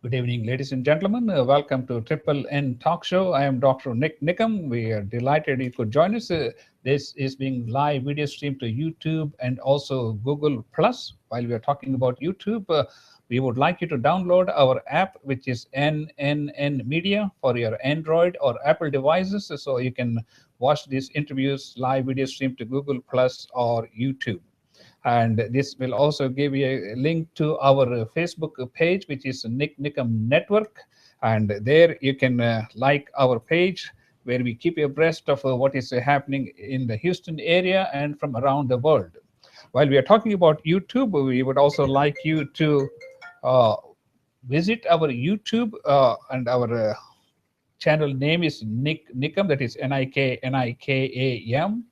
Good evening, ladies and gentlemen. Welcome to Triple N Talk Show. I am Dr. Nik Nikam. We are delighted you could join us. This is being live video streamed to YouTube and also Google Plus. While we are talking about YouTube, we would like you to download our app, which is NNN Media for your Android or Apple devices, so you can watch these interviews live video streamed to Google Plus or YouTube. And this will also give you a link to our Facebook page, which is Nik Nikam Network. And there you can like our page, where we keep you abreast of what is happening in the Houston area and from around the world. While we are talking about YouTube, we would also like you to uh, visit our YouTube, and our channel name is Nik Nikam, that is Nikam,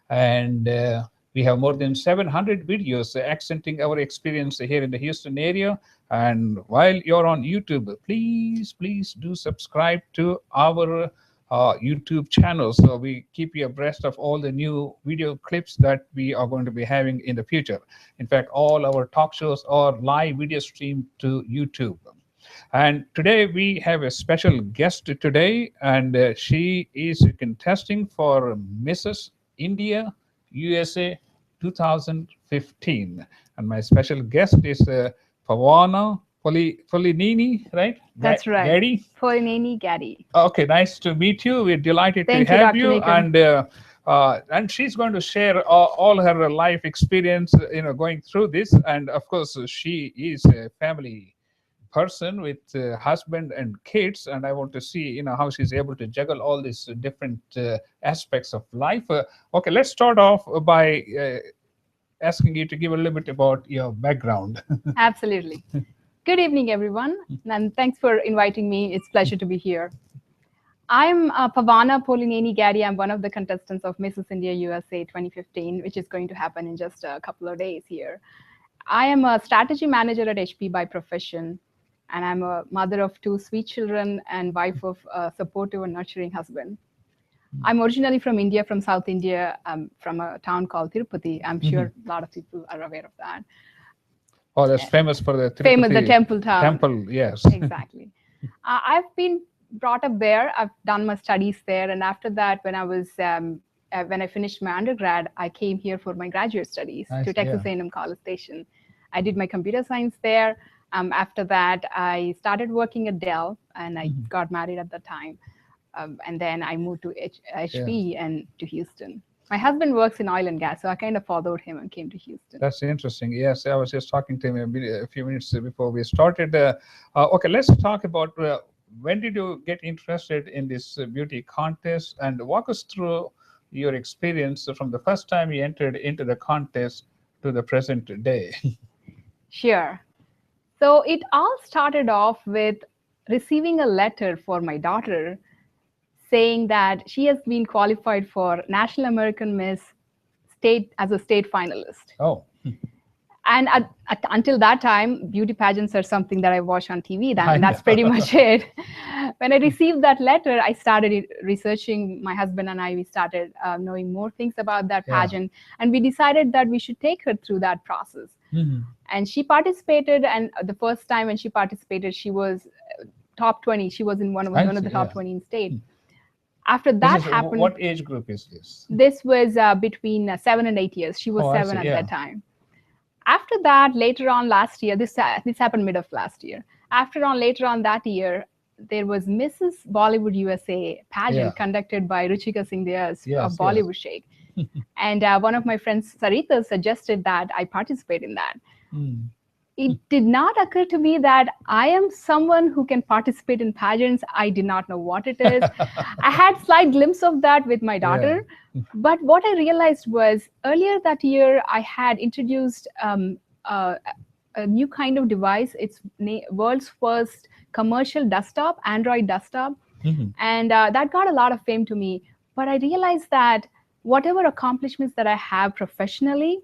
and we have more than 700 videos accenting our experience here in the Houston area. And while you're on YouTube, please do subscribe to our YouTube channel, so we keep you abreast of all the new video clips that we are going to be having in the future. In fact, all our talk shows are live video streamed to YouTube. And today we have a special guest today, and she is contesting for Mrs. India USA 2015. And my special guest is Pavana Polineni, right? That's right. Gadde. Polineni Gadde. Okay, nice to meet you. We're delighted Thank to you, have Dr. you. Nikam. And she's going to share all her life experience, going through this. And of course, she is a family person with husband and kids, and I want to see how she's able to juggle all these different aspects of life. Okay, let's start off by asking you to give a little bit about your background. Absolutely. Good evening, everyone, and thanks for inviting me. It's a pleasure to be here. I'm Pavana Polineni Gadde. I'm one of the contestants of Mrs. India USA 2015, which is going to happen in just a couple of days here. I am a strategy manager at HP by profession, and I'm a mother of two sweet children and wife of a supportive and nurturing husband. I'm originally from India, from South India, from a town called Tirupati. I'm sure a lot of people are aware of that. Oh, that's famous for the Famous, the Tirupati temple town. temple, yes. Exactly. I've been brought up there. I've done my studies there, and after that, when I finished my undergrad, I came here for my graduate studies Nice, to Texas yeah. A&M College Station. I did my computer science there. After that, I started working at Dell, and I got married at the time. And then I moved to HP and to Houston. My husband works in oil and gas, so I kind of followed him and came to Houston. That's interesting. Yes, I was just talking to him a few minutes before we started. Okay, let's talk about when did you get interested in this beauty contest, and walk us through your experience from the first time you entered into the contest to the present day. Sure. So it all started off with receiving a letter for my daughter saying that she has been qualified for National American Miss State as a state finalist. Oh, And until that time, beauty pageants are something that I watch on TV. That's pretty much it. When I received that letter, I started researching. My husband and I, we started knowing more things about that pageant. And we decided that we should take her through that process. And she participated. And the first time when she participated, she was top 20. She was in one of the top 20 in state. After that happened. What age group is this? This was between 7 and 8 years. She was 7 at that time. After that, later on last year, this happened mid of last year. Later on that year, there was Mrs. Bollywood USA pageant conducted by Ruchika Singh Dias of Bollywood Sheikh. And one of my friends, Sarita, suggested that I participate in that. It did not occur to me that I am someone who can participate in pageants. I did not know what it is. I had slight glimpse of that with my daughter. But what I realized was earlier that year, I had introduced a new kind of device. It's world's first commercial desktop, Android desktop. And that got a lot of fame to me. But I realized that whatever accomplishments that I have professionally,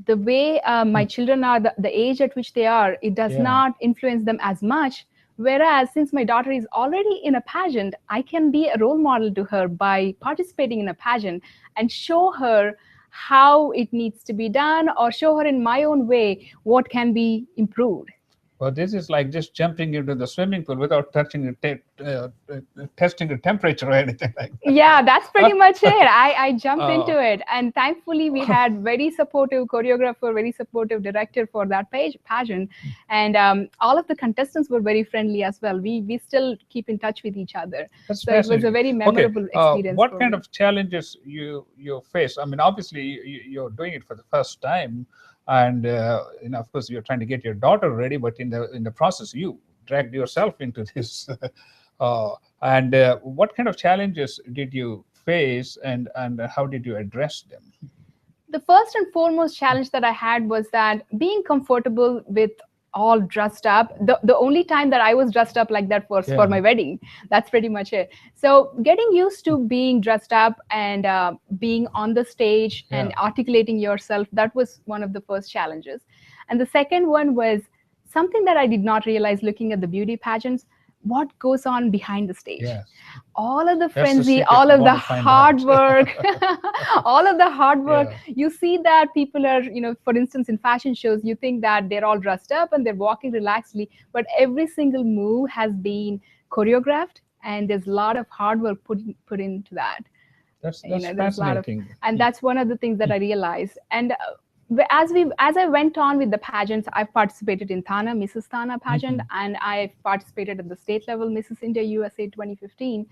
the way my children are, the age at which they are, it does not influence them as much. Whereas since my daughter is already in a pageant, I can be a role model to her by participating in a pageant and show her how it needs to be done, or show her in my own way what can be improved. Well, this is like just jumping into the swimming pool without touching testing the temperature or anything like that. Yeah, that's pretty much it. I jumped into it, and thankfully we had very supportive choreographer, very supportive director for that pageant, and all of the contestants were very friendly as well. We still keep in touch with each other. That's so it was a very memorable experience. What kind of challenges you face? I mean, obviously you're doing it for the first time, and of course you're trying to get your daughter ready, but in the process you dragged yourself into this. And what kind of challenges did you face, and how did you address them? The first and foremost challenge that I had was that being comfortable with all dressed up. The only time that I was dressed up like that was for my wedding. That's pretty much it. So getting used to being dressed up and being on the stage and articulating yourself, that was one of the first challenges. And the second one was something that I did not realize looking at the beauty pageants, what goes on behind the stage. All of the frenzy, all of the hard work, all of the hard work. You see that people are, for instance, in fashion shows, you think that they're all dressed up and they're walking relaxedly, but every single move has been choreographed, and there's a lot of hard work put into that. That's fascinating. And that's one of the things that I realized. And as I went on with the pageants, I've participated in Thana, Mrs. Thana pageant, and I've participated at the state level, Mrs. India USA 2015.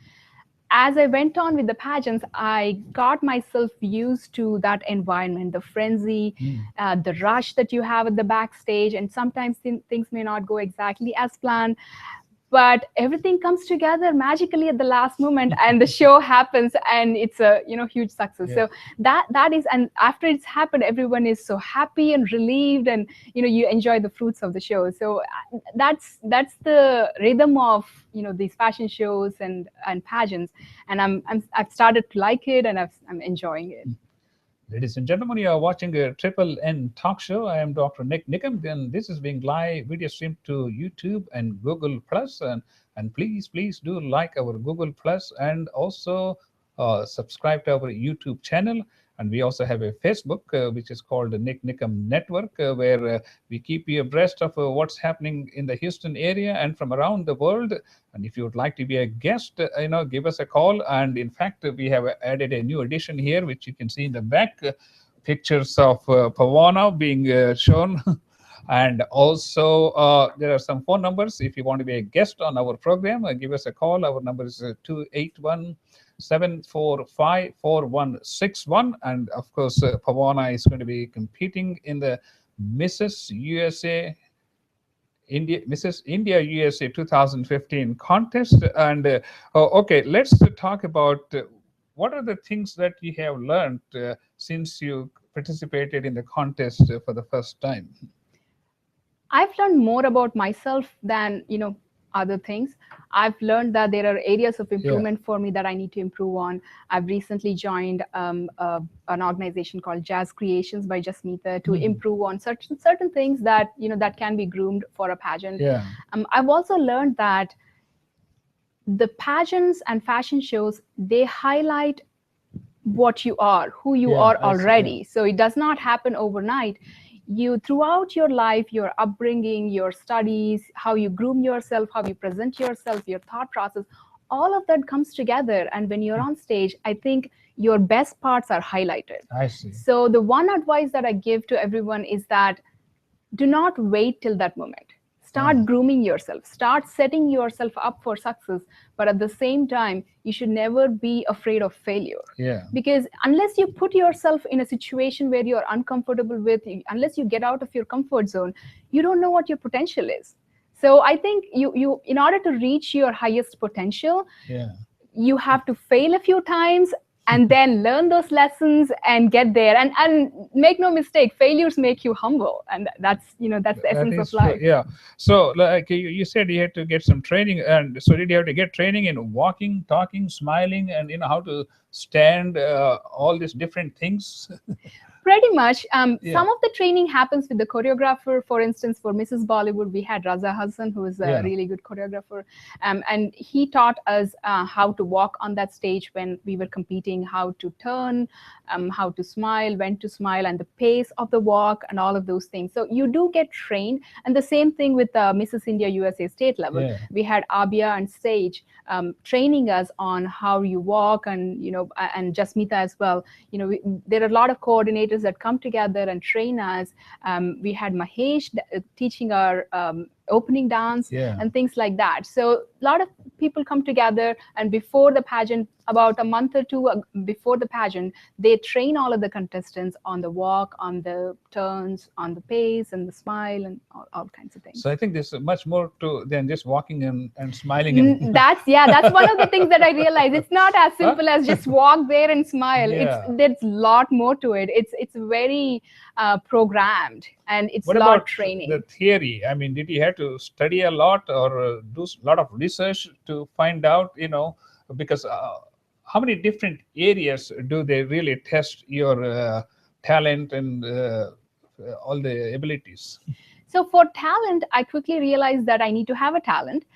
As I went on with the pageants, I got myself used to that environment, the frenzy, the rush that you have at the backstage, and sometimes things may not go exactly as planned. But everything comes together magically at the last moment, and the show happens, and it's a huge success. So that is, and after it's happened, everyone is so happy and relieved, and you enjoy the fruits of the show. So that's the rhythm of these fashion shows and pageants, and I've started to like it, and I'm enjoying it. Ladies and gentlemen, you are watching a Triple N talk show. I am Dr. Nik Nikam. Then this is being live video streamed to YouTube and Google Plus, and please do like our Google Plus, and also subscribe to our YouTube channel. And we also have a Facebook, which is called the Nik Nikam Network, where we keep you abreast of what's happening in the Houston area and from around the world. And if you would like to be a guest, give us a call. And in fact, we have added a new addition here, which you can see in the back, pictures of Pavana being shown. And also, there are some phone numbers. If you want to be a guest on our program, give us a call. Our number is 281-745-4161. And of course, Pavana is going to be competing in the Mrs. India USA 2015 contest. And okay, let's talk about what are the things that you have learned since you participated in the contest for the first time. I've learned more about myself than other things. I've learned that there are areas of improvement for me that I need to improve on. I've recently joined an organization called Jazz Creations by Jasmeeta to improve on certain things that that can be groomed for a pageant. I've also learned that the pageants and fashion shows, they highlight what you are, who you are already. So it does not happen overnight. You, throughout your life, your upbringing, your studies, how you groom yourself, how you present yourself, your thought process, all of that comes together. And when you're on stage, I think your best parts are highlighted. I see. So the one advice that I give to everyone is that do not wait till that moment. Start grooming yourself, start setting yourself up for success. But at the same time, you should never be afraid of failure. Because unless you put yourself in a situation where you're uncomfortable with, unless you get out of your comfort zone, you don't know what your potential is. So I think you in order to reach your highest potential, you have to fail a few times and then learn those lessons and get there. And make no mistake, failures make you humble, and that's that's the essence of life. True. So like you said, you had to get some training, and so did you have to get training in walking, talking, smiling, and how to stand all these different things? Pretty much. Some of the training happens with the choreographer. For instance, for Mrs. Bollywood, we had Raza Hassan, who is a really good choreographer. And he taught us how to walk on that stage when we were competing, how to turn, how to smile, when to smile, and the pace of the walk, and all of those things. So you do get trained. And the same thing with Mrs. India USA state level. We had Abia and Sage training us on how you walk, and and Jasmita as well. There are a lot of coordinators that come together and train us. We had Mahesh teaching our opening dance and things like that. So a lot of people come together, and before the pageant, about a month or two before the pageant, they train all of the contestants on the walk, on the turns, on the pace, and the smile, and all kinds of things. So I think there's much more to than just walking and smiling. That's one of the things that I realized. It's not as simple as just walk there and smile. There's a lot more to it. It's very programmed, and it's a lot of training. The theory, I mean, did you have to study a lot or do a lot of research to find out, because how many different areas do they really test your talent and all the abilities? So for talent, I quickly realized that I need to have a talent.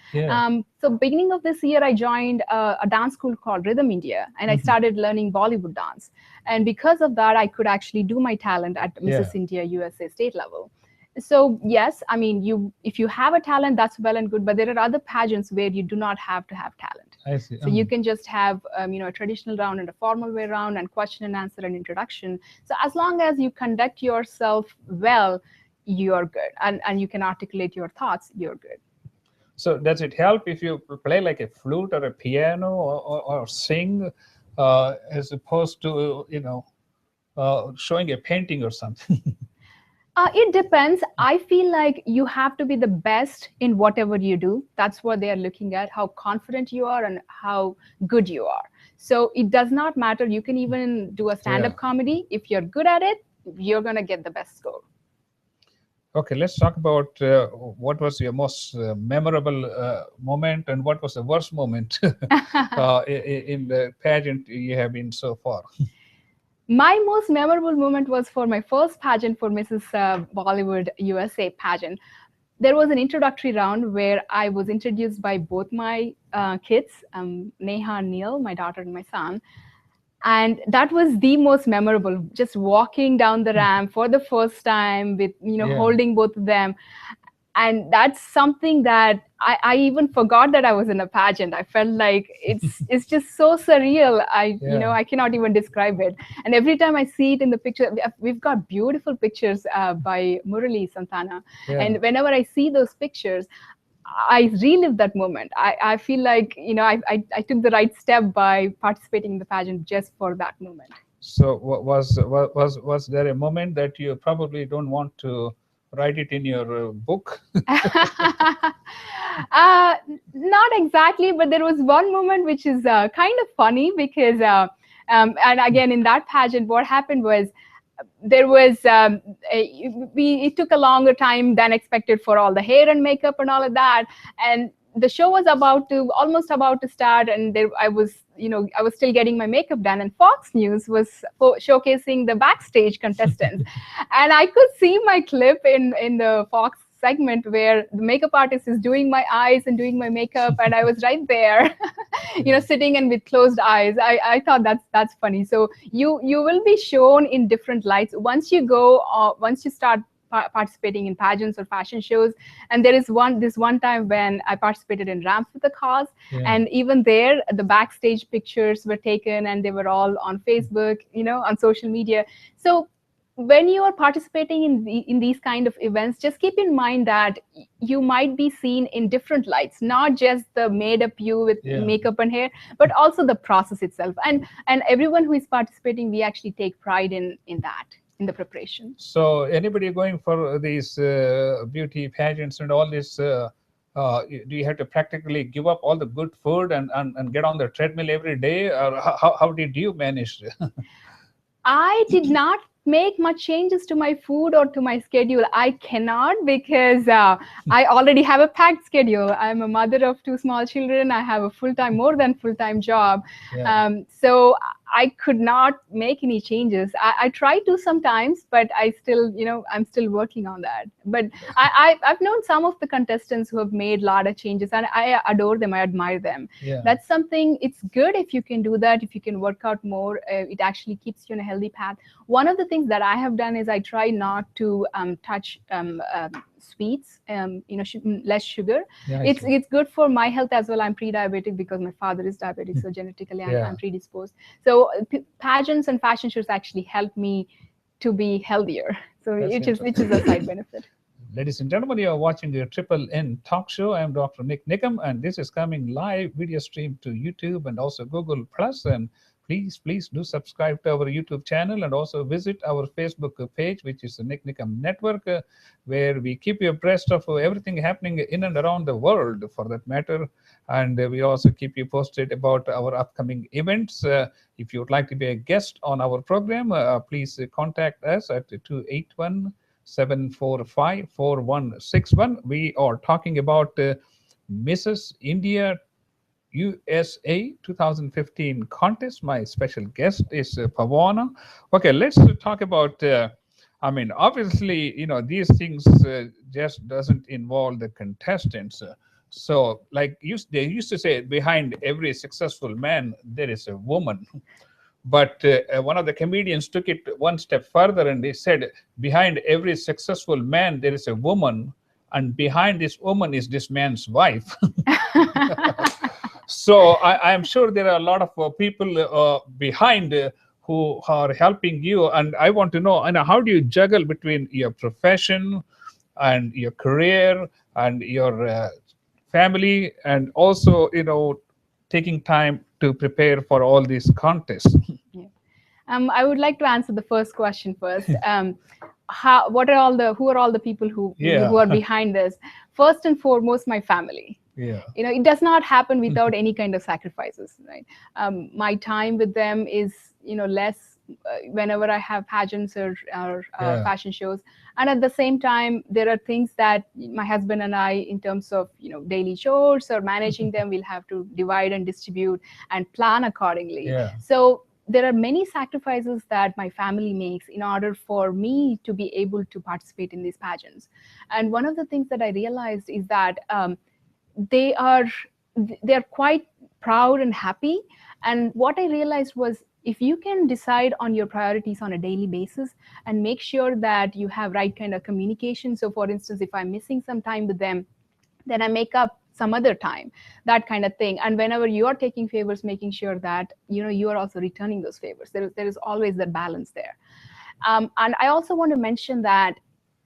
So beginning of this year, I joined a dance school called Rhythm India, and I started learning Bollywood dance. And because of that, I could actually do my talent at Mrs. India USA state level. So yes, I mean, if you have a talent, that's well and good, but there are other pageants where you do not have to have talent. I see. So you can just have a traditional round and a formal way round, and question and answer and introduction. So as long as you conduct yourself well, you're good, and you can articulate your thoughts, you're good. So does it help if you play like a flute or a piano or sing as opposed to showing a painting or something? It depends. I feel like you have to be the best in whatever you do. That's what they are looking at, how confident you are and how good you are. So it does not matter. You can even do a stand-up comedy. If you're good at it, you're going to get the best score. Okay, let's talk about what was your most memorable moment and what was the worst moment in the pageant you have been so far. My most memorable moment was for my first pageant for Mrs. Bollywood USA pageant. There was an introductory round where I was introduced by both my kids, Neha and Neil, my daughter and my son. And that was the most memorable, just walking down the ramp for the first time with, holding both of them. And that's something that I even forgot that I was in a pageant. I felt like it's just so surreal. I cannot even describe it. And every time I see it in the picture, we've got beautiful pictures by Murali Santana. And whenever I see those pictures, I relive that moment. I feel like, I took the right step by participating in the pageant just for that moment. So was there a moment that you probably don't want to write it in your book? Not exactly, but there was one moment which is kind of funny because, and again, in that pageant, what happened was, there was it took a longer time than expected for all the hair and makeup and all of that, and the show was almost about to start, and I was still getting my makeup done, and Fox News was showcasing the backstage contestants. And I could see my clip in the Fox segment where the makeup artist is doing my eyes and doing my makeup, and I was right there, sitting and with closed eyes. I thought that's funny. So you will be shown in different lights once you start participating in pageants or fashion shows. And there is this one time when I participated in Ramp with the Cause, and even there the backstage pictures were taken, and they were all on Facebook, on social media. So when you are participating in these kind of events, just keep in mind that you might be seen in different lights, not just the made up you with makeup and hair, but also the process itself. And everyone who is participating, we actually take pride in that, in the preparation. So anybody going for these beauty pageants and all this, do you have to practically give up all the good food and get on the treadmill every day, or how did you manage? I did not make much changes to my food or to my schedule. I cannot, because I already have a packed schedule. I'm a mother of 2 small children. I have a more than full-time job. So I could not make any changes. I try to sometimes, but I still, I'm still working on that. But I've known some of the contestants who have made a lot of changes, and I adore them. I admire them. Yeah. That's something, it's good if you can do that, if you can work out more. It actually keeps you on a healthy path. One of the things that I have done is I try not to touch sweets, less sugar. Yeah, It's good for my health as well. I'm pre-diabetic because my father is diabetic, so genetically I'm predisposed. So pageants and fashion shows actually help me to be healthier. So which is a side benefit. Ladies and gentlemen, you are watching the Triple N Talk Show. I'm Dr. Nik Nikam, and this is coming live video stream to YouTube and also Google Plus. And please do subscribe to our YouTube channel and also visit our Facebook page, which is the Nik Nikam Network, where we keep you abreast of everything happening in and around the world, for that matter. And we also keep you posted about our upcoming events. If you would like to be a guest on our program, please contact us at 281-745-4161. We are talking about Mrs. India USA 2015 contest. My special guest is Pavana. Okay, let's talk about, obviously, these things just doesn't involve the contestants. So like they used to say, behind every successful man, there is a woman. But one of the comedians took it one step further and they said, behind every successful man, there is a woman. And behind this woman is this man's wife. So I'm sure there are a lot of people behind who are helping you. And I want to know, how do you juggle between your profession and your career and your family, and also, taking time to prepare for all these contests? Yeah. I would like to answer the first question first. Who are all the people who are behind this? First and foremost, my family. Yeah. It does not happen without any kind of sacrifices, right? My time with them is, less whenever I have pageants or fashion shows. And at the same time, there are things that my husband and I, in terms of, daily chores or managing them, we'll have to divide and distribute and plan accordingly. Yeah. So there are many sacrifices that my family makes in order for me to be able to participate in these pageants. And one of the things that I realized is that they're quite proud and happy. And what I realized was, if you can decide on your priorities on a daily basis and make sure that you have right kind of communication. So for instance, if I'm missing some time with them, then I make up some other time, that kind of thing. And whenever you are taking favors, making sure that you are also returning those favors. There is always that balance there. And I also want to mention that,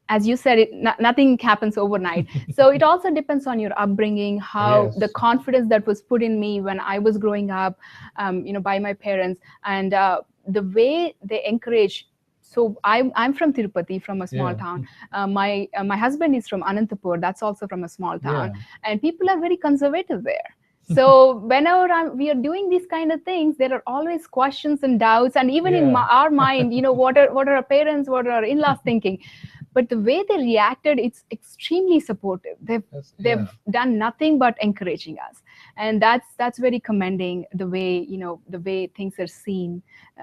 as you said, nothing happens overnight. So it also depends on your upbringing, how the confidence that was put in me when I was growing up, by my parents, and the way they encourage. So I'm from Tirupati, from a small town. My husband is from Anantapur, that's also from a small town, and people are very conservative there. So whenever we are doing these kind of things, there are always questions and doubts, and even in our mind, what are our parents, what are our in-laws thinking? But the way they reacted, it's extremely supportive. They've done nothing but encouraging us, and that's very commending, the way things are seen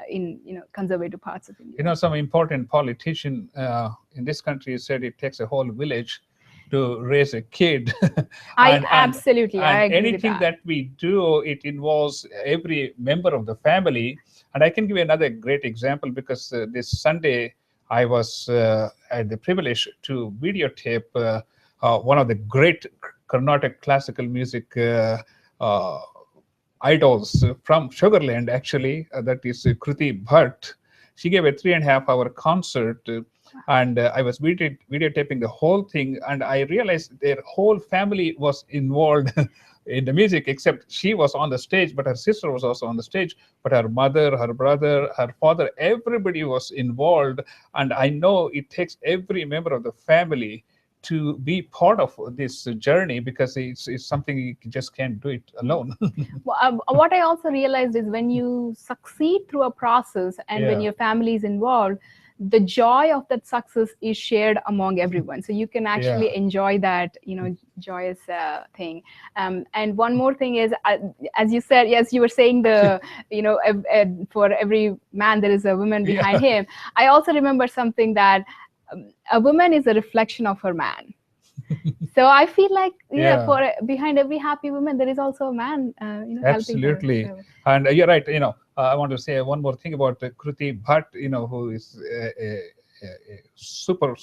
in conservative parts of India. Some important politician in this country said it takes a whole village to raise a kid. Absolutely, I agree anything with that we do, it involves every member of the family. And I can give you another great example, because this Sunday I was had the privilege to videotape one of the great Carnatic classical music idols from Sugarland, actually, that is Kruti Bhatt. She gave a 3.5-hour concert, and I was videotaping the whole thing, and I realized their whole family was involved in the music, except she was on the stage, but her sister was also on the stage, but her mother, her brother, her father, everybody was involved. And I know it takes every member of the family to be part of this journey, because it's something you just can't do it alone. What I also realized is, when you succeed through a process and when your family is involved, the joy of that success is shared among everyone. So you can actually enjoy that, joyous thing. And one more thing is, as you said, yes, you were saying the, for every man there is a woman behind him. I also remember something that a woman is a reflection of her man. So I feel like, for behind every happy woman, there is also a man, Absolutely. helping her. So. And you're right. I want to say one more thing about Kruti Bhatt, who is a super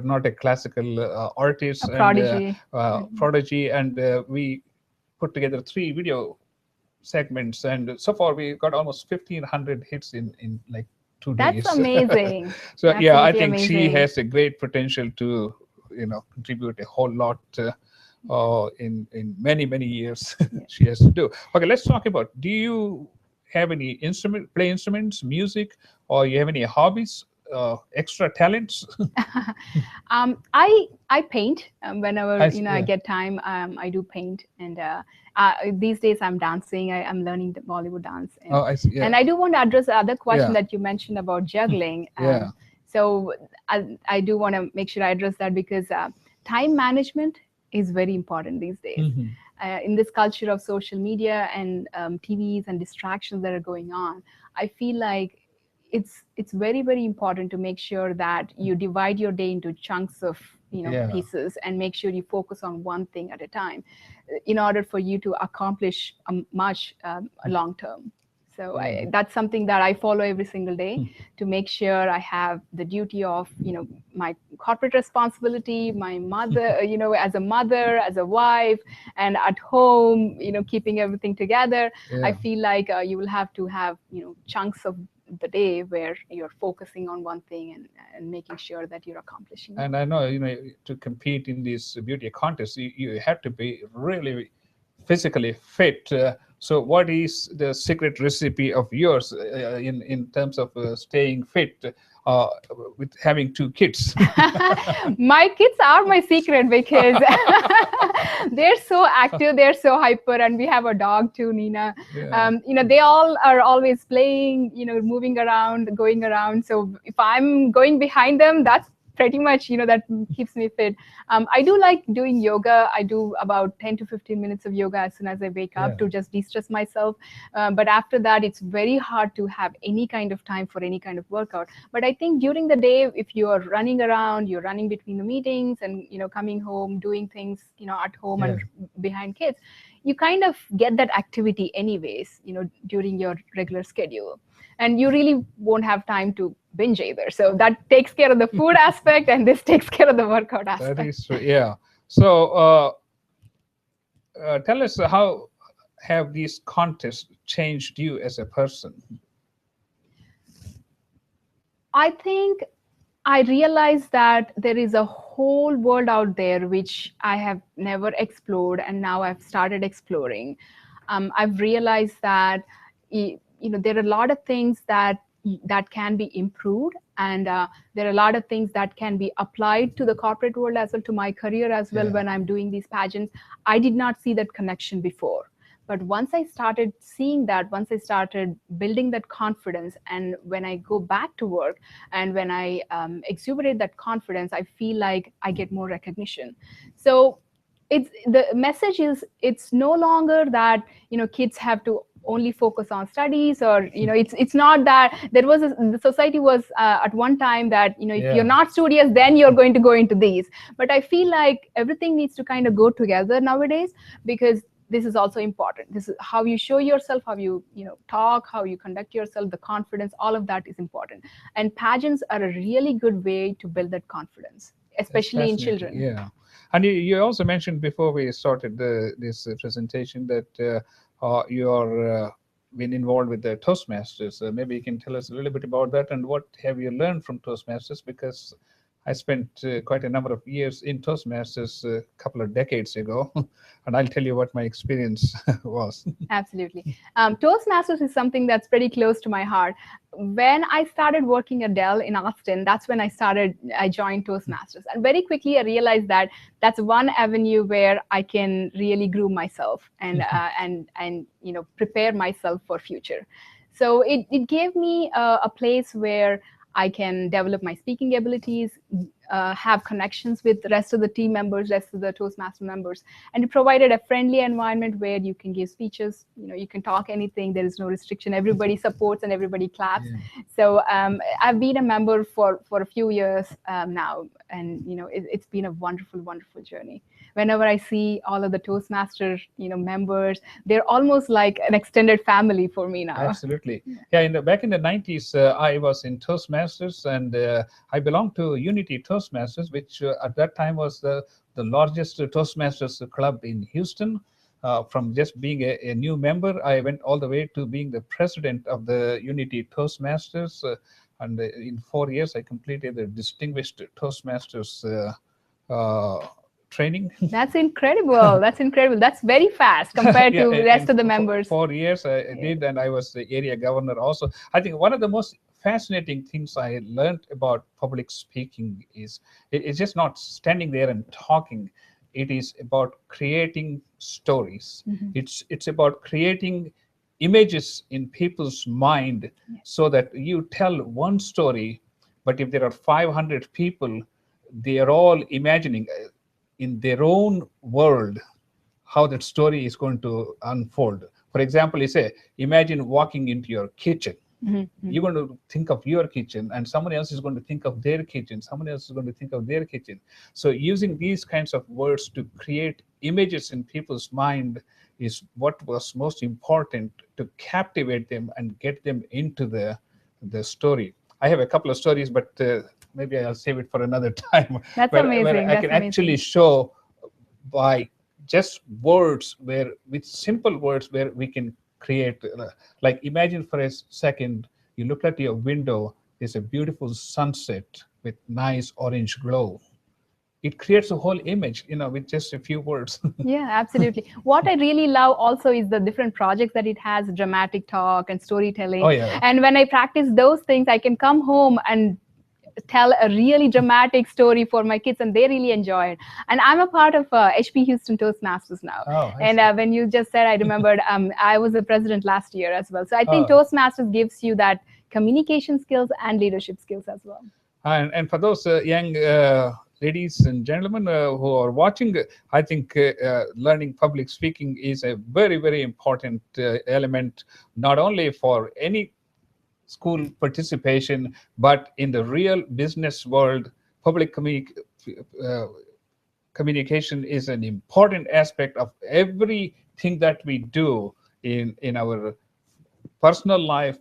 not a classical artist, A prodigy. And prodigy, and we put together 3 video segments, and so far we got almost 1,500 hits in like 2 days. That's amazing. So Absolutely I think amazing. she has a great potential to contribute a whole lot in many years. She has to do. Okay, let's talk about, do you have any play instruments, music, or you have any hobbies, extra talents? I paint whenever I get time. I do paint, and these days I'm dancing. I'm learning the Bollywood dance. And, I see. And I do want to address the other question that you mentioned about juggling. So I do want to make sure I address that, because time management is very important these days. In this culture of social media and TVs and distractions that are going on, I feel like it's very important to make sure that you divide your day into chunks of pieces, and make sure you focus on one thing at a time, in order for you to accomplish much long term. So that's something that I follow every single day, to make sure I have the duty of, my corporate responsibility, my mother, as a mother, as a wife, and at home, keeping everything together. I feel like you will have to have, chunks of the day where you're focusing on one thing and making sure that you're accomplishing it. And I know, to compete in these beauty contests, you have to be really physically fit. So what is the secret recipe of yours in terms of staying fit with having 2 kids? My kids are my secret, because they're so active, they're so hyper, and we have a dog too, Nina. They all are always playing, moving around, going around. So if I'm going behind them, that's pretty much, that keeps me fit. I do like doing yoga. I do about 10 to 15 minutes of yoga as soon as I wake up to just de-stress myself. But after that, it's very hard to have any kind of time for any kind of workout. But I think during the day, if you're running around, you're running between the meetings and, coming home, doing things, at home and behind kids, you kind of get that activity anyways, during your regular schedule. And you really won't have time to binge either. So that takes care of the food aspect, and this takes care of the workout aspect. That is true, yeah. So tell us, how have these contests changed you as a person? I think I realized that there is a whole world out there which I have never explored, and now I've started exploring. I've realized that there are a lot of things that can be improved, and there are a lot of things that can be applied to the corporate world as well, to my career as well. When I'm doing these pageants, I did not see that connection before. But once I started seeing that, once I started building that confidence, and when I go back to work and when I exuberate that confidence, I feel like I get more recognition. So the message is, it's no longer that kids have to only focus on studies, or it's not that the society was at one time that if you're not studious, then you're going to go into these. But I feel like everything needs to kind of go together nowadays, because this is also important. This is how you show yourself, how you talk, how you conduct yourself, the confidence, all of that is important. And pageants are a really good way to build that confidence, especially in children. Yeah. And you also mentioned before we started this presentation that you're been involved with the Toastmasters. Maybe you can tell us a little bit about that, and what have you learned from Toastmasters? Because I spent quite a number of years in Toastmasters a couple of decades ago, and I'll tell you what my experience was. Absolutely. Toastmasters is something that's pretty close to my heart. When I started working at Dell in Austin, that's when I joined Toastmasters. And very quickly, I realized that that's one avenue where I can really groom myself and prepare myself for future. So it gave me a place where I can develop my speaking abilities, have connections with the rest of the team members, rest of the Toastmaster members. And it provided a friendly environment where you can give speeches, you can talk anything, there is no restriction, everybody supports and everybody claps. Yeah. So I've been a member for a few years now, and it's been a wonderful, wonderful journey. Whenever I see all of the Toastmaster members, they're almost like an extended family for me now. Absolutely. Yeah, back in the 90s, I was in Toastmasters, and I belonged to Unity Toastmasters, which at that time was the largest Toastmasters club in Houston. From just being a new member, I went all the way to being the president of the Unity Toastmasters. And in 4 years, I completed the Distinguished Toastmasters training. That's incredible. That's incredible. That's very fast compared to the rest of the members. 4 years I did, and I was the area governor also. I think one of the most fascinating things I learned about public speaking is it's just not standing there and talking. It is about creating stories. Mm-hmm. It's about creating images in people's mind, so that you tell one story, but if there are 500 people, they are all imagining in their own world how that story is going to unfold. For example, you say, imagine walking into your kitchen. Mm-hmm. You're going to think of your kitchen, and someone else is going to think of their kitchen. Someone else is going to think of their kitchen. So using these kinds of words to create images in people's mind is what was most important to captivate them and get them into the story. I have a couple of stories, but maybe I'll save it for another time. That's amazing. Where I can actually show by just words, with simple words, where we can create. Like, imagine for a second, you look at your window, there's a beautiful sunset with nice orange glow. It creates a whole image, with just a few words. Yeah, absolutely. What I really love also is the different projects that it has, dramatic talk and storytelling. Oh, yeah. And when I practice those things, I can come home and tell a really dramatic story for my kids, and they really enjoy it. And I'm a part of HP Houston Toastmasters now. Oh, and when you just said, I remembered I was the president last year as well. So I think Toastmasters gives you that communication skills and leadership skills as well. And for those young ladies and gentlemen who are watching, I think learning public speaking is a very, very important element, not only for any school participation, but in the real business world. Public communication is an important aspect of everything that we do in our personal life,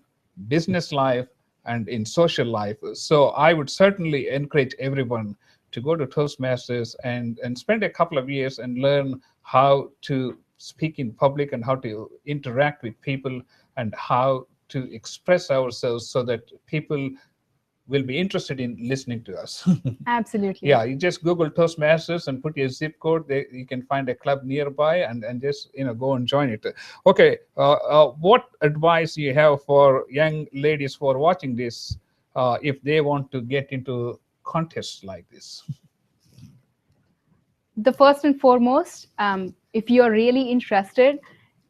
business life, and in social life. So I would certainly encourage everyone to go to Toastmasters and spend a couple of years and learn how to speak in public and how to interact with people and how to express ourselves so that people will be interested in listening to us. Absolutely. Yeah, you just Google Toastmasters and put your zip code. You can find a club nearby and just go and join it. Okay, what advice you have for young ladies who are watching this if they want to get into contests like this? The first and foremost, if you're really interested,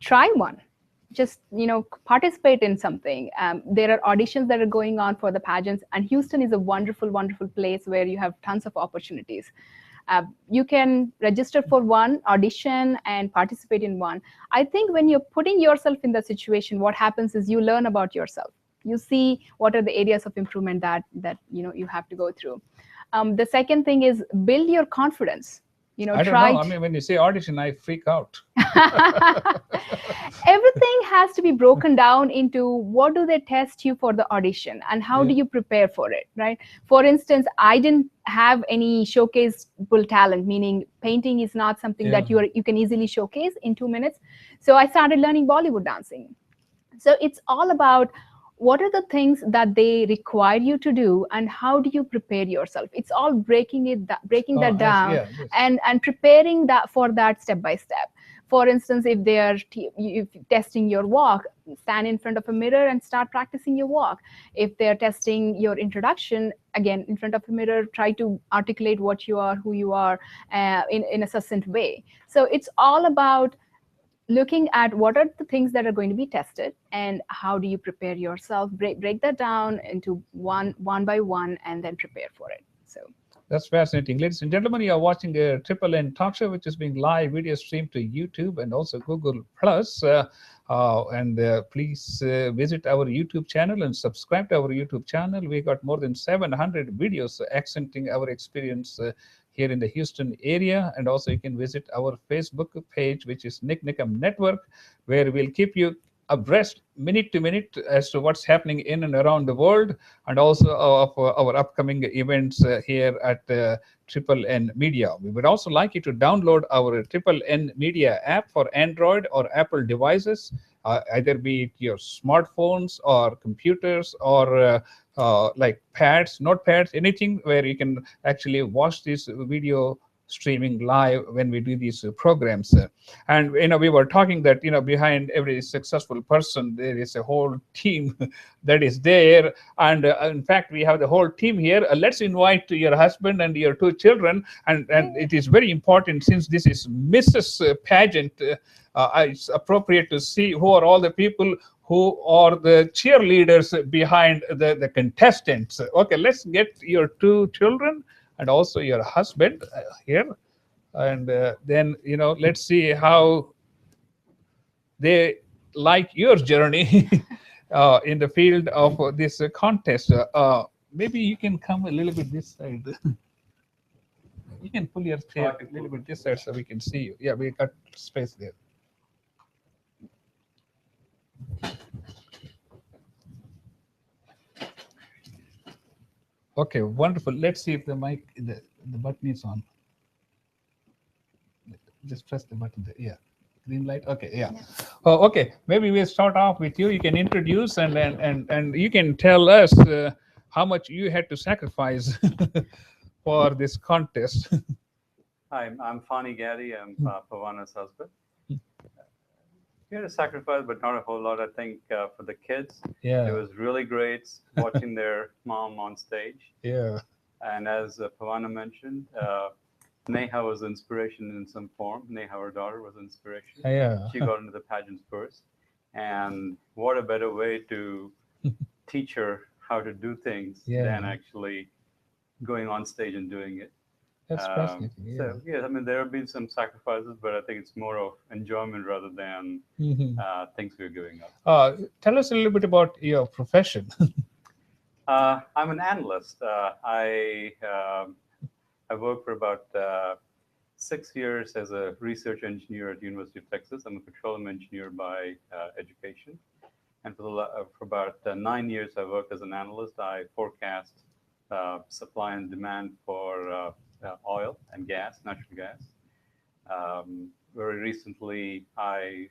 try one. Just participate in something. There are auditions that are going on for the pageants, and Houston is a wonderful, wonderful place where you have tons of opportunities. You can register for one audition and participate in one. I think when you're putting yourself in the situation, what happens is you learn about yourself. You see what are the areas of improvement that you have to go through. The second thing is build your confidence. I don't know. I mean, when you say audition, I freak out. Everything has to be broken down into what do they test you for the audition and how do you prepare for it, right? For instance, I didn't have any showcaseable talent, meaning painting is not something that you can easily showcase in 2 minutes. So I started learning Bollywood dancing. So it's all about what are the things that they require you to do and how do you prepare yourself. It's all breaking that down and preparing that for that step by step. For instance, if they are testing your walk, stand in front of a mirror and start practicing your walk. If they're testing your introduction, again, in front of a mirror, try to articulate what you are, who you are in a succinct way. So it's all about looking at what are the things that are going to be tested and how do you prepare yourself, break that down into one by one, and then prepare for it. So that's fascinating. Ladies and gentlemen, you are watching a Triple N talk show, which is being live video streamed to YouTube and also Google Plus. Please visit our YouTube channel and subscribe to our YouTube channel. We got more than 700 videos accenting our experience here in the Houston area. And also you can visit our Facebook page, which is Nik Nikam Network, where we'll keep you abreast minute to minute as to what's happening in and around the world, and also of our upcoming events here at Triple N Media. We would also like you to download our Triple N Media app for Android or Apple devices, either be it your smartphones or computers or like pads, notepads, anything where you can actually watch this video streaming live when we do these programs. And we were talking that behind every successful person there is a whole team that is there, and in fact we have the whole team here. Let's invite your husband and your two children, and it is very important, since this is Mrs. Pageant, it's appropriate to see who are all the people who are the cheerleaders behind the contestants. Okay, let's get your two children and also your husband here, and then let's see how they like your journey in the field of this contest. Maybe you can come a little bit this side. You can pull your chair a little bit this side so we can see you. Yeah, we got space there. Okay, wonderful. Let's see if the mic, the button is on. Just press the button there. Yeah. Green light. Okay. Yeah. Oh, okay. Maybe we'll start off with you. You can introduce and you can tell us how much you had to sacrifice for this contest. Hi, I'm Polineni Gadde. I'm Pavana's husband. We had a sacrifice, but not a whole lot. I think for the kids, it was really great watching their mom on stage. Yeah. And as Pavana mentioned, Neha was inspiration in some form. Neha, our daughter, was inspiration. Yeah. She got into the pageants first. And what a better way to teach her how to do things than actually going on stage and doing it. That's fascinating. Yeah. So, yes, I mean, there have been some sacrifices, but I think it's more of enjoyment rather than things we're giving up. Tell us a little bit about your profession. I'm an analyst. I worked for about 6 years as a research engineer at the University of Texas. I'm a petroleum engineer by education. And for about 9 years, I worked as an analyst. I forecast supply and demand for oil and gas, natural gas. Very recently, I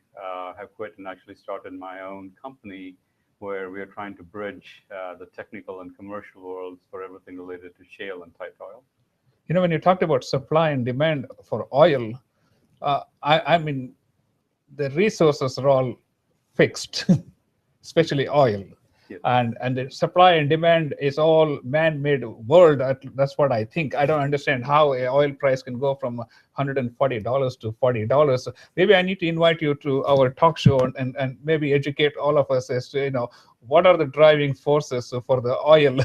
have quit and actually started my own company where we are trying to bridge the technical and commercial worlds for everything related to shale and tight oil. When you talked about supply and demand for oil, I mean, the resources are all fixed, especially oil. Yes. And the supply and demand is all man-made world. That's what I think. I don't understand how a oil price can go from $140 to $40. Maybe I need to invite you to our talk show and maybe educate all of us as to what are the driving forces for the oil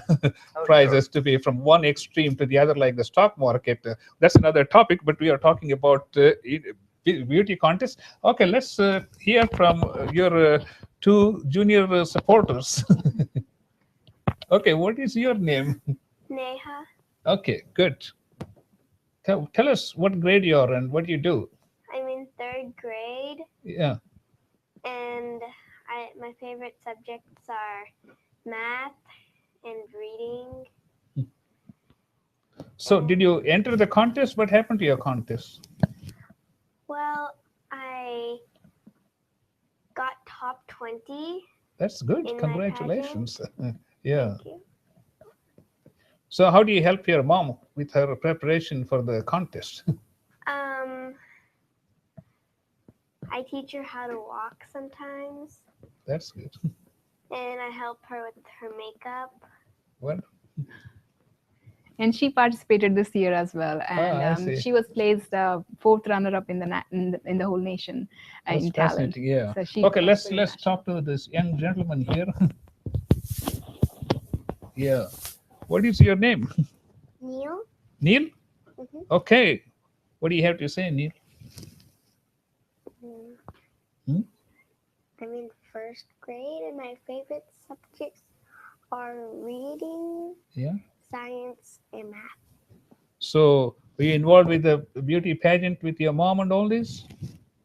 prices to be from one extreme to the other, like the stock market. That's another topic, but we are talking about beauty contest. Okay, let's hear from your two junior supporters. Okay, what is your name? Neha. Okay, good. Tell us what grade you are and what you do. I'm in 3rd grade. Yeah. And my favorite subjects are math and reading. So did you enter the contest? What happened to your contest? Well, I got top 20. That's good. Congratulations. Yeah. Thank you. So how do you help your mom with her preparation for the contest? I teach her how to walk sometimes. That's good. And I help her with her makeup. What? And she participated this year as well, and she was placed 4th runner-up in the whole nation in talent. Yeah. So she okay, let's talk to this young gentleman here. Yeah. What is your name? Neil? Neil? Mm-hmm. Okay. What do you have to say, Neil? I'm in 1st grade, and my favorite subjects are reading, science, and math. So, were you involved with the beauty pageant with your mom and all this?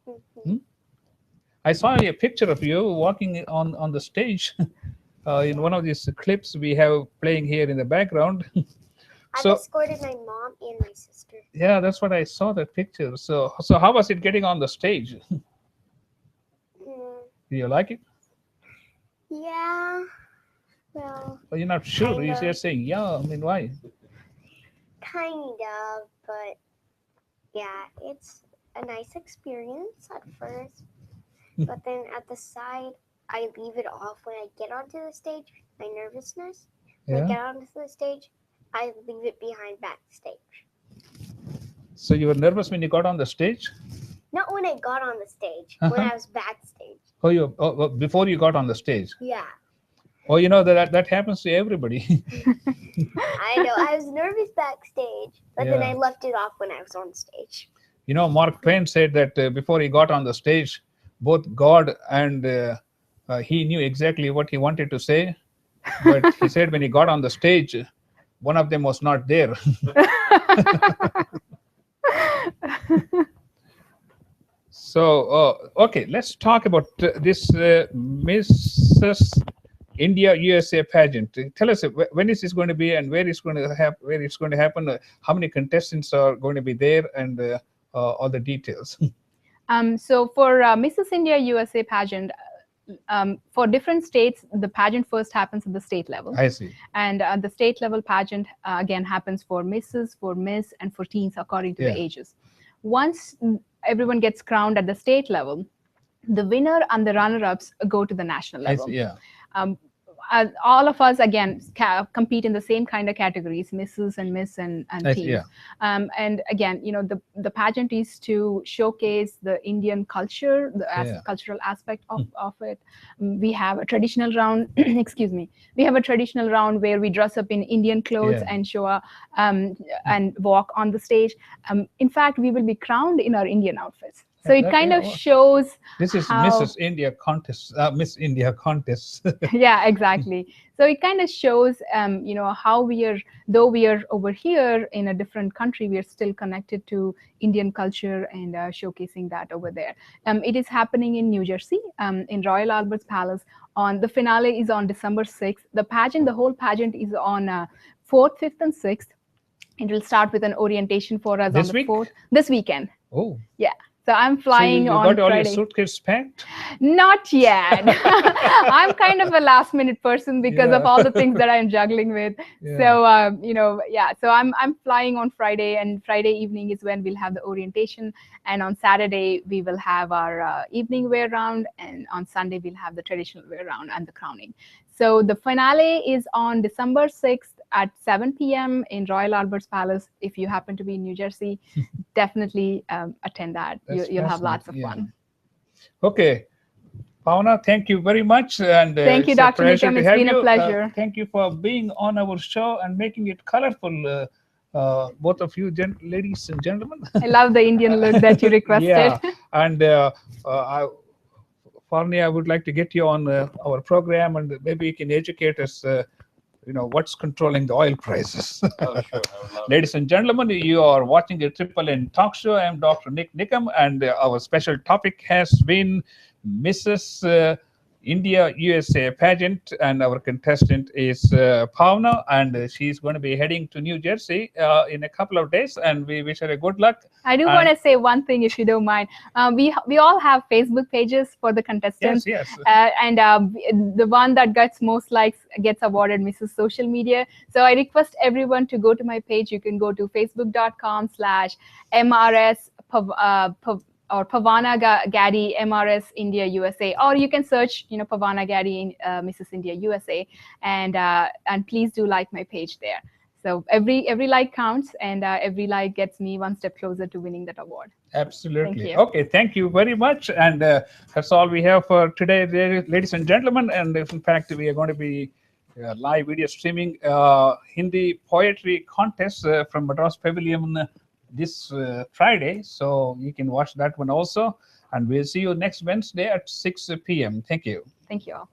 Mm-hmm. I saw a picture of you walking on the stage in one of these clips we have playing here in the background. I've escorted my mom and my sister. Yeah, that's what I saw, that picture. So how was it getting on the stage? Do you like it? Yeah. Well, you're not sure. You're just saying, yeah. I mean, why? Kind of, but yeah, it's a nice experience at first. But then at the side, I leave it off when I get onto the stage, my nervousness. When I get onto the stage, I leave it behind backstage. So you were nervous when you got on the stage? Not when I got on the stage, when I was backstage. Before you got on the stage? Yeah. Oh, you know, that happens to everybody. I know. I was nervous backstage, but then I left it off when I was on stage. You know, Mark Twain said that before he got on the stage, both God and he knew exactly what he wanted to say. But he said when he got on the stage, one of them was not there. So, okay, let's talk about this Mrs. India USA pageant. Tell us when is this going to be and where it's going to happen, how many contestants are going to be there, and all the details. So for Mrs. India USA pageant, for different states, the pageant first happens at the state level. I see. And the state level pageant again happens for Mrs., for Miss, and for teens according to the ages. Once everyone gets crowned at the state level, the winner and the runner-ups go to the national level. I see, all of us again compete in the same kind of categories, Mrs. and Miss and teens. And again, you know, the pageant is to showcase the Indian culture, the cultural aspect of it. We have a traditional round. Excuse me. We have a traditional round where we dress up in Indian clothes and show and walk on the stage. In fact, we will be crowned in our Indian outfits. So it kind of shows. This is Mrs. India contest, Miss India contest. Yeah, exactly. So it kind of shows, you know, how though we are over here in a different country, we are still connected to Indian culture and showcasing that over there. It is happening in New Jersey, in Royal Albert's Palace. The finale is on December 6th. The whole pageant is on 4th, 5th, and 6th. It will start with an orientation for us on the 4th. This weekend. Oh. Yeah. So I'm flying on Friday. You got all your suitcase packed? Not yet. I'm kind of a last minute person because of all the things that I'm juggling with. So, you know, so I'm flying on Friday, and Friday evening is when we'll have the orientation. And on Saturday, we will have our evening wear round. And on Sunday, we'll have the traditional wear round and the crowning. So the finale is on December 6th at 7 p.m. in Royal Albert's Palace. If you happen to be in New Jersey, definitely attend that. You'll have lots of fun. Okay. Pavana, thank you very much. And thank you, Dr. Nikam. It's been a pleasure. Thank you for being on our show and making it colorful, both of you ladies and gentlemen. I love the Indian look that you requested. And Farni, I would like to get you on our program, and maybe you can educate us, you know, what's controlling the oil prices. Oh, sure. Ladies and gentlemen, you are watching a Triple N talk show. I am Dr. Nik Nikam, and our special topic has been Mrs. India USA pageant, and our contestant is Pavana, and she's going to be heading to New Jersey in a couple of days, and we wish her a good luck. I do want to say one thing, if you don't mind. We all have Facebook pages for the contestants. Yes. And the one that gets most likes gets awarded Mrs. Social Media. So I request everyone to go to my page. You can go to facebook.com/MRS or Pavana Gadde MRS India USA, or you can search, you know, Pavana Gadde Mrs. India USA, and please do like my page there. So every like counts, and every like gets me one step closer to winning that award. Absolutely. Thank you. Okay, thank you very much. And that's all we have for today, ladies and gentlemen. And in fact, we are going to be live video streaming Hindi poetry contest from Madras Pavilion this Friday. So you can watch that one also. And we'll see you next Wednesday at 6 p.m. Thank you. Thank you all.